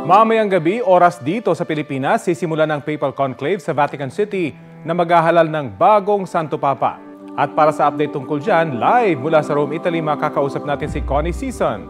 Mamayang gabi, oras dito sa Pilipinas, sisimula ng Papal Conclave sa Vatican City na maghahalal ng bagong Santo Papa. At para sa update tungkol dyan, live mula sa Rome, Italy, makakausap natin si Connie Season.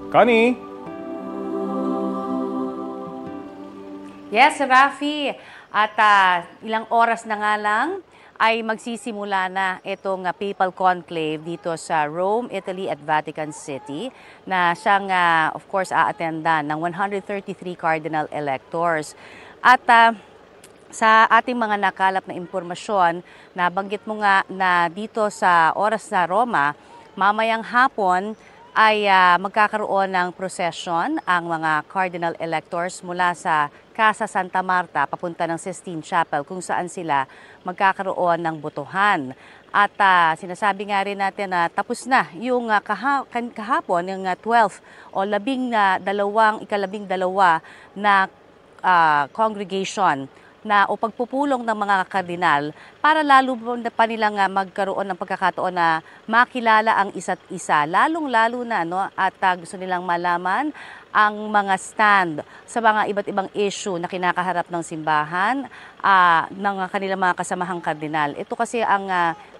Connie? Yes, Rafi. At ilang oras na nga lang ay magsisimula na itong Papal Conclave dito sa Rome, Italy at Vatican City na siyang, of course, a-attendan ng 133 cardinal electors. At sa ating mga nakalap na impormasyon, nabanggit mo nga na dito sa oras na Roma, mamayang hapon ay magkakaroon ng procession ang mga cardinal electors mula sa Casa Santa Marta papunta ng Sistine Chapel kung saan sila magkakaroon ng botohan. At sinasabi nga rin natin na tapos na yung kahapon, yung 12 o ikalabing dalawa na congregation na o pagpupulong ng mga kardinal para lalo pa nilang magkaroon ng pagkakataon na makilala ang isa't isa. Lalong-lalo na at gusto nilang malaman ang mga stand sa mga iba't ibang issue na kinakaharap ng simbahan ng kanilang mga kasamahang kardinal. Ito kasi ang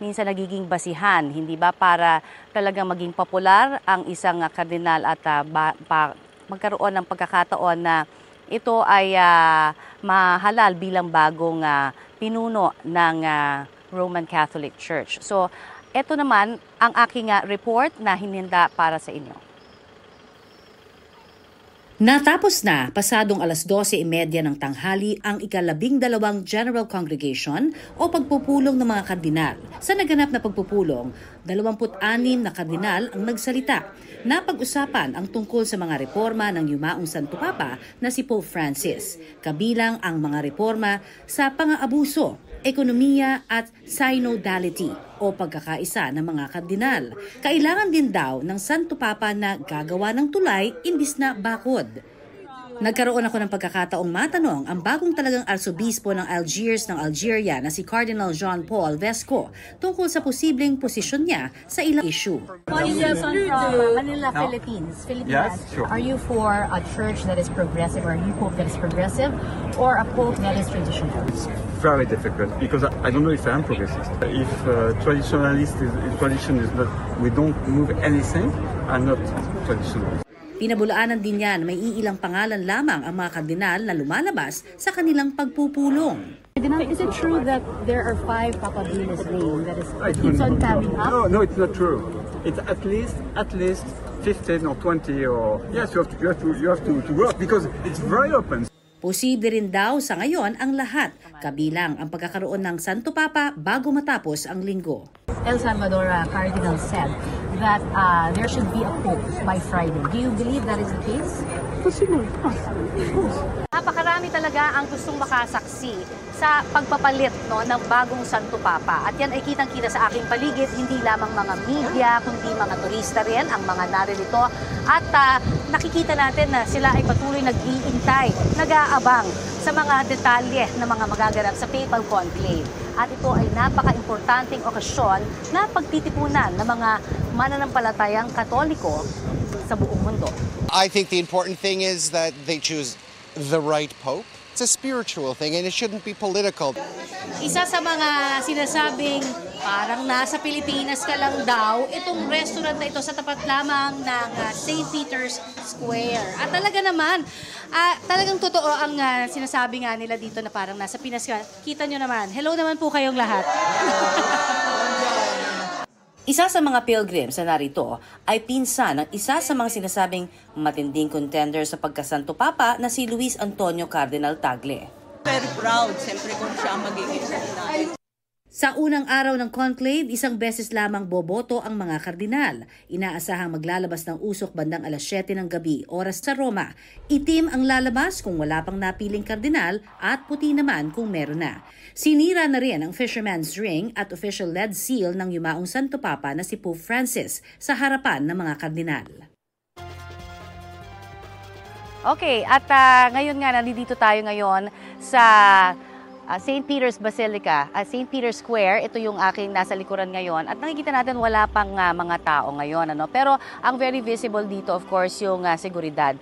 minsan nagiging basihan, hindi ba, para talagang maging popular ang isang kardinal at magkaroon ng pagkakataon na ito ay mahalal bilang bagong pinuno ng Roman Catholic Church. So, ito naman ang aking report na hininda para sa inyo. Natapos na pasadong 12:30 ng tanghali ang ika-12 General Congregation o pagpupulong ng mga kardinal. Sa naganap na pagpupulong, 26 na kardinal ang nagsalita. Napag-usapan ang tungkol sa mga reforma ng yumaong Santo Papa na si Pope Francis, kabilang ang mga reforma sa pang-aabuso, ekonomiya at synodality o pagkakaisa ng mga kardinal. Kailangan din daw ng Santo Papa na gagawa ng tulay imbis na bakod. Nagkaroon ako ng pagkakataong matanong ang bagong talagang arsobispo ng Algiers ng Algeria na si Cardinal Jean-Paul Vesco tungkol sa posibleng posisyon niya sa ilang issue. From Manila, Philippines. Yes, sure. Are you for a church that is progressive, or are you pope that is progressive, or a pope that is traditional? It's very difficult because I don't know if I am progressive. If tradition is not, we don't move anything, I'm not traditional. Pinabulaanan din niya na may iilang pangalan lamang ang mga kardinal na lumalabas sa kanilang pagpupulong. Is it true that there are 5 Papa Bea's name that keeps on coming up? No, it's not true. It's at least 15 or 20 or yes, you have to work because it's very open. Posible rin daw sa ngayon ang lahat, kabilang ang pagkakaroon ng Santo Papa bago matapos ang linggo. El Salvador Cardinal said that there should be a pope by Friday. Do you believe that is the case? Napakarami talaga ang gustong makasaksi sa pagpapalit ng bagong Santo Papa. At yan ay kitang-kita sa aking paligid, hindi lamang mga media, kundi mga turista rin ang mga naririto. At nakikita natin na sila ay patuloy nag-iintay, nag-aabang sa mga detalye na mga magaganap sa Papal Conclave. At ito ay napaka-importanting okasyon na pagtitipunan ng mga mananampalatayang Katoliko sa buong mundo. I think the important thing is that they choose the right pope. It's a spiritual thing and it shouldn't be political. Isa sa mga sinasabing parang nasa Pilipinas ka lang daw, itong restaurant na ito sa tapat lamang ng St. Peter's Square. At talaga naman, talagang totoo ang sinasabi nga nila dito na parang nasa Pinas ka. Kita nyo naman. Hello naman po kayong lahat. Isa sa mga pilgrims na narito ay pinsan ng isa sa mga sinasabing matinding contender sa pagkasanto papa na si Luis Antonio Cardinal Tagle. Very proud, siyempre, kung siya magiging kardinal. Sa unang araw ng conclave, isang beses lamang boboto ang mga kardinal. Inaasahang maglalabas ng usok bandang 7:00 ng gabi, oras sa Roma. Itim ang lalabas kung wala pang napiling kardinal at puti naman kung meron na. Sinira na rin ang Fisherman's Ring at official lead seal ng yumaong Santo Papa na si Pope Francis sa harapan ng mga kardinal. Okay, at ngayon nga, nandito tayo ngayon sa St. Peter's Basilica, St. Peter's Square. Ito yung aking nasa likuran ngayon. At nakikita natin wala pang mga tao ngayon. Pero ang very visible dito, of course, yung seguridad.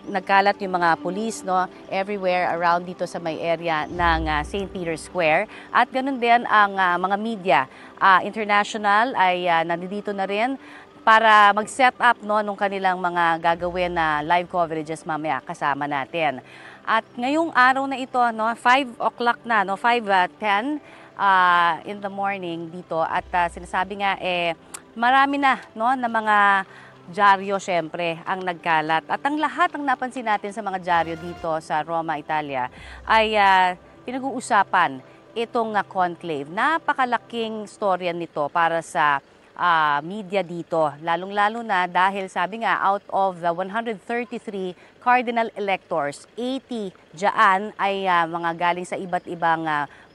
Nagkalat yung mga police everywhere around dito sa may area ng St. Peter's Square. At ganun din ang mga media. International ay nandito na rin para mag-set up nung kanilang mga gagawin na live coverages mamaya kasama natin. At ngayong araw na ito, 5 o'clock na, 5:10 in the morning dito. At sinasabi nga, marami na na mga dyaryo syempre ang nagkalat. At ang lahat ang napansin natin sa mga dyaryo dito sa Roma, Italia ay pinag-uusapan itong conclave. Napakalaking storya nito para sa media dito, lalong-lalo na dahil sabi nga out of the 133 cardinal electors, 80 dyan ay mga galing sa iba't ibang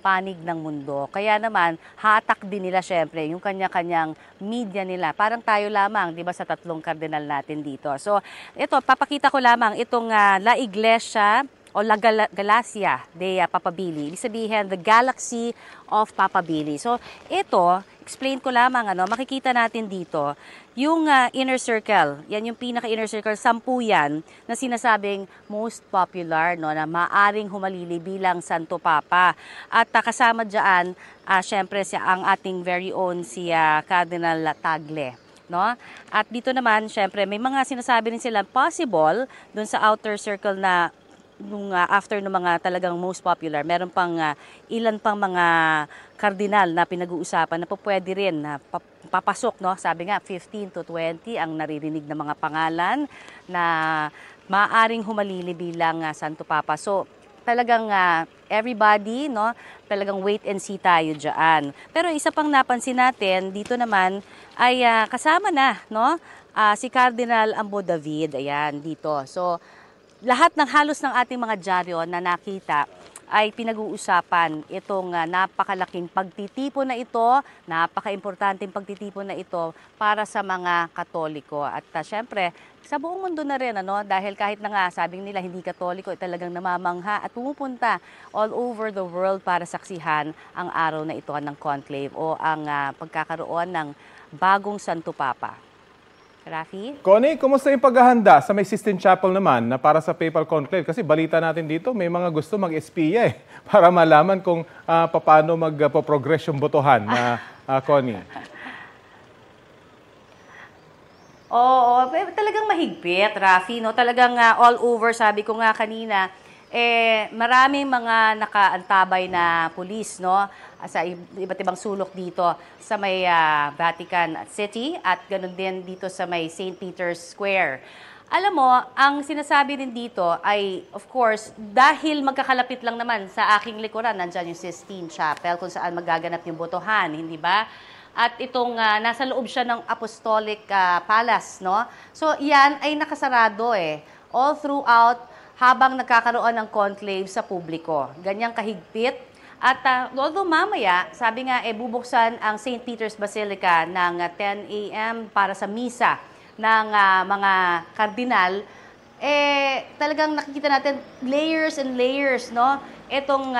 panig ng mundo. Kaya naman, hatak din nila syempre yung kanya-kanyang media nila. Parang tayo lamang, di ba, sa tatlong cardinal natin dito. So, ito, papakita ko lamang itong La Iglesia o La Galaxia de Papabili. Ibig sabihin, the Galaxy of Papabili. So, ito, explain ko lamang, makikita natin dito, yung inner circle, yan yung pinaka-inner circle, 10 yan, na sinasabing most popular, na maaring humalili bilang Santo Papa. At kasama dyan, syempre, ang ating very own si Cardinal Tagle. At dito naman, syempre, may mga sinasabi rin sila possible dun sa outer circle na after ng mga talagang most popular, meron pang ilan pang mga kardinal na pinag-uusapan na pwede rin na papasok, sabi nga 15 to 20 ang naririnig na mga pangalan na maaring humalili bilang Santo Papa. So talagang everybody, talagang wait and see tayo dyan. Pero isa pang napansin natin dito naman ay kasama na si Cardinal Ambo David, ayan dito. So lahat ng halos ng ating mga dyaryo na nakita ay pinag-uusapan itong napakalaking pagtitipon na ito, napaka-importanteng pagtitipon na ito para sa mga Katoliko. At syempre, sa buong mundo na rin, dahil kahit na nga sabing nila hindi Katoliko, talagang namamangha at pumupunta all over the world para saksihan ang araw na ito ng conclave o ang pagkakaroon ng bagong Santo Papa. Rafi? Connie, kumusta yung paghahanda sa may Sistine Chapel naman na para sa Papal Conclave? Kasi balita natin dito, may mga gusto mag-espiya para malaman kung paano mag-progress yung botohan na Connie. Oo, talagang mahigpit, Rafi. Talagang all over, sabi ko nga kanina, maraming mga nakaantabay na pulis sa iba't ibang sulok dito sa may Vatican City at ganoon din dito sa may St. Peter's Square. Alam mo, ang sinasabi din dito ay, of course, dahil magkakalapit lang naman sa aking likuran, nandyan yung Sistine Chapel kung saan magaganap yung botohan, hindi ba? At itong nasa loob siya ng Apostolic Palace, So, yan ay nakasarado all throughout habang nagkakaroon ng conclave sa publiko. Ganyang kahigpit. At although mamaya, sabi nga, bubuksan ang St. Peter's Basilica ng 10 a.m. para sa misa ng mga kardinal, talagang nakikita natin layers and layers, itong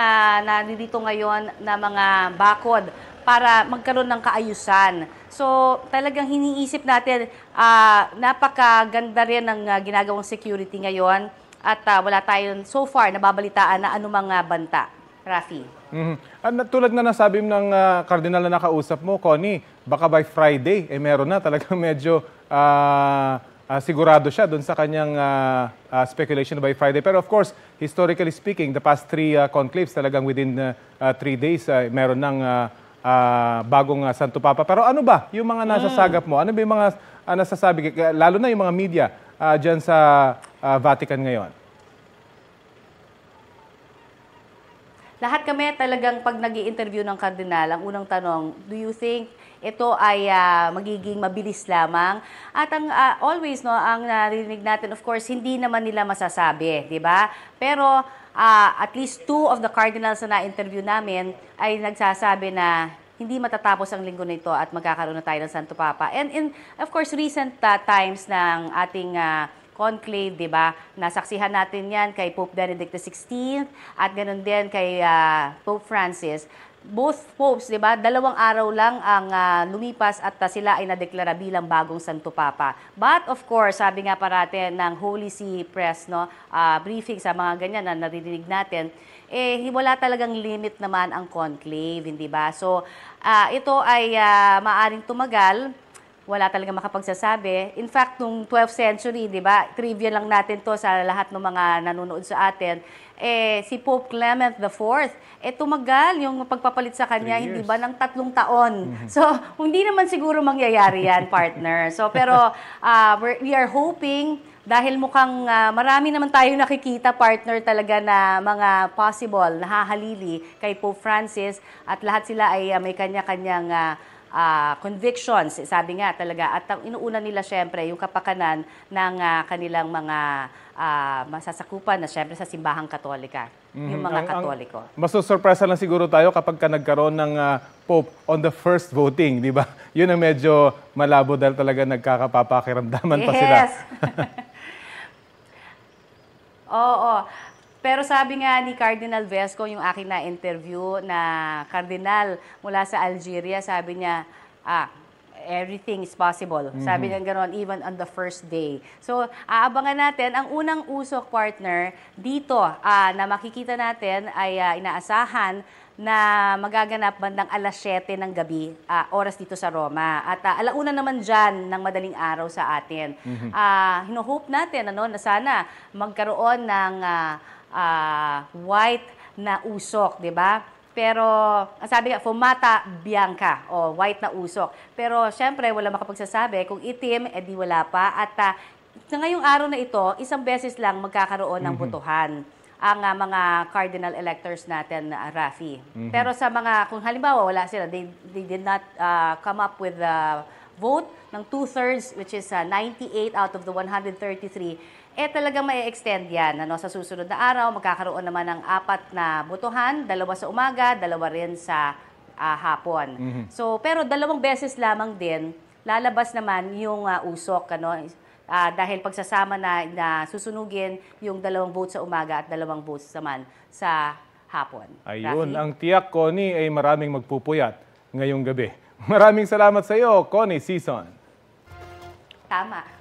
nandito ngayon na mga bakod para magkaroon ng kaayusan. So, talagang hiniisip natin, napakaganda rin ng ginagawang security ngayon. At wala tayong so far nababalitaan na anumang banta. Rafi? At tulad na nasabi ng kardinal na nakausap mo, Connie, baka by Friday, meron na talagang medyo sigurado siya doon sa kanyang speculation by Friday. Pero of course, historically speaking, the past 3 conclaves talagang within 3 days, meron ng bagong Santo Papa. Pero ano ba yung mga nasasagap mo? Ano ba yung mga nasasabi, lalo na yung mga media dyan sa Vatican ngayon? Lahat kami talagang pag nag-i-interview ng kardinal, ang unang tanong, do you think ito ay magiging mabilis lamang? At ang always, ang narinig natin, of course, hindi naman nila masasabi, di ba? Pero at least 2 of the cardinals na na-interview namin ay nagsasabi na hindi matatapos ang linggo na ito at magkakaroon na tayo ng Santo Papa. And in, of course, recent times ng ating conclave, di ba? Nasaksihan natin yan kay Pope Benedict XVI at ganoon din kay Pope Francis. Both popes, di ba, 2 araw lang ang lumipas at sila ay nadeklara bilang bagong Santo Papa. But of course, sabi nga parate ng Holy See Press, no, briefing sa mga ganyan na naririnig natin, wala talagang limit naman ang conclave, hindi ba? So, ito ay maaring tumagal. Wala talaga makapagsasabi. In fact, nung 12th century, di ba, trivia lang natin to sa lahat ng mga nanonood sa atin, si Pope Clement IV, tumagal yung pagpapalit sa kanya, hindi ba, ng 3 taon. So, hindi naman siguro mangyayari yan, partner. So, pero we are hoping, dahil mukhang marami naman tayo nakikita, partner, talaga na mga possible, nahahalili kay Pope Francis, at lahat sila ay may kanya-kanyang convictions, sabi nga talaga. At ang inuuna nila syempre yung kapakanan ng kanilang mga masasakupan na syempre sa simbahang Katolika, yung mga Katoliko. Masusurpresa lang siguro tayo kapag nagkaroon ng Pope on the first voting, di ba? Yun ang medyo malabo dahil talaga nagkakapapakiramdaman pa sila. Yes! Oo. Pero sabi nga ni Cardinal Vesco, yung aking na-interview na kardinal mula sa Algeria, sabi niya, everything is possible. Sabi niya gano'n, even on the first day. So, aabangan natin. Ang unang usok, partner, dito na makikita natin ay inaasahan na magaganap bandang alas 7 ng gabi, oras dito sa Roma. At alauna naman dyan ng madaling araw sa atin. Hino-hope natin na sana magkaroon ng white na usok, di ba? Pero, sabi nga, fumata bianca, o white na usok. Pero, syempre, wala makapagsasabi. Kung itim, di wala pa. At sa ngayong araw na ito, isang beses lang magkakaroon ng botohan ang mga cardinal electors natin, Rafi. Pero sa mga, kung halimbawa, wala sila, they did not come up with the vote ng 2/3, which is 98 out of the 133, talagang may extend yan. Sa susunod na araw, magkakaroon naman ng 4 na botohan, 2 sa umaga, 2 rin sa hapon. So, pero 2 beses lamang din, lalabas naman yung usok, dahil pagsasama na susunugin yung 2 votes sa umaga at 2 votes naman sa hapon. Ayun, Rafi? ang tiyak, Connie, ay maraming magpupuyat ngayong gabi. Maraming salamat sa iyo, Connie Sison. Tama.